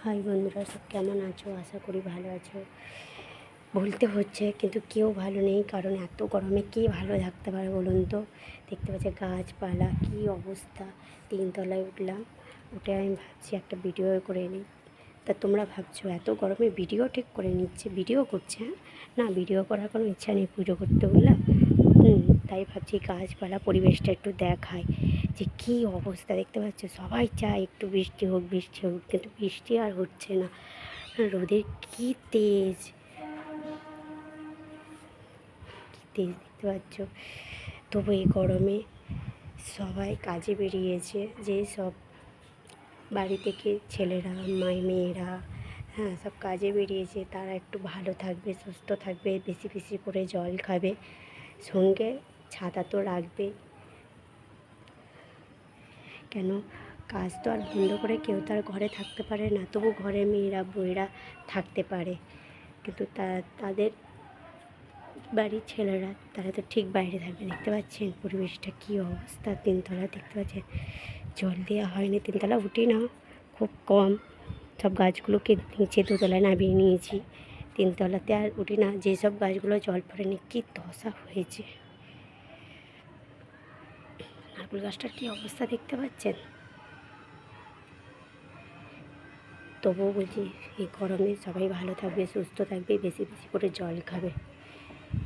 High বন্ধুরা, সব কেমন আছো? আশা করি ভালো আছো। বলতে হচ্ছে কিন্তু কেউ ভালো নেই, কারণ এত গরমে কে ভালো থাকতে পারে বলুন তো। দেখতে পাচ্ছি গাছপালা কী অবস্থা। তিনতলায় উঠলাম, উঠে আমি ভাবছি একটা ভিডিও করে নিই। তা তোমরা ভাবছো এত গরমে ভিডিও ঠিক করে নিচ্ছে, ভিডিও করছে? হ্যাঁ, না, ভিডিও করার কোনো ইচ্ছা নেই, পুজো করতে বললাম। তাই ভাবছি গাছপালা পরিবেশটা একটু দেখায় যে কী অবস্থা। দেখতে পাচ্ছ সবাই চায় একটু বৃষ্টি হোক বৃষ্টি হোক, কিন্তু বৃষ্টি আর হচ্ছে না। রোদের কী তেজ, কী তেজ দেখতে পাচ্ছ। তবু এই গরমে সবাই কাজে বেরিয়েছে, যে সব বাড়ি থেকে ছেলেরা মেয়েরা, হ্যাঁ, সব কাজে বেরিয়েছে। তারা একটু ভালো থাকবে, সুস্থ থাকবে, বেশি বেশি করে জল খাবে, সঙ্গে ছাতা তো রাখবে। কেন, কাজ তো আর বন্ধ করে কেউ তো আর ঘরে থাকতে পারে না। তবু ঘরে মেয়েরা বউয়েরা থাকতে পারে, কিন্তু তাদের বাড়ির ছেলেরা তারা তো ঠিক বাইরে থাকবে। দেখতে পাচ্ছেন পরিবেশটা কী অবস্থা। তিনতলা দেখতে পাচ্ছেন, জল দেওয়া হয়নি, তিনতলা উঠি না, খুব কম। সব গাছগুলোকে নিচে দোতলায় নামিয়ে নিয়েছি, তিনতলাতে আর উঠি না। যেসব গাছগুলো জল পড়েনি কী দশা হয়েছে। নারকেল গাছটার কী অবস্থা দেখতে পাচ্ছেন। তবুও বলছি এই গরমে সবাই ভালো থাকবে, সুস্থ থাকবে, বেশি বেশি করে জল খাবে।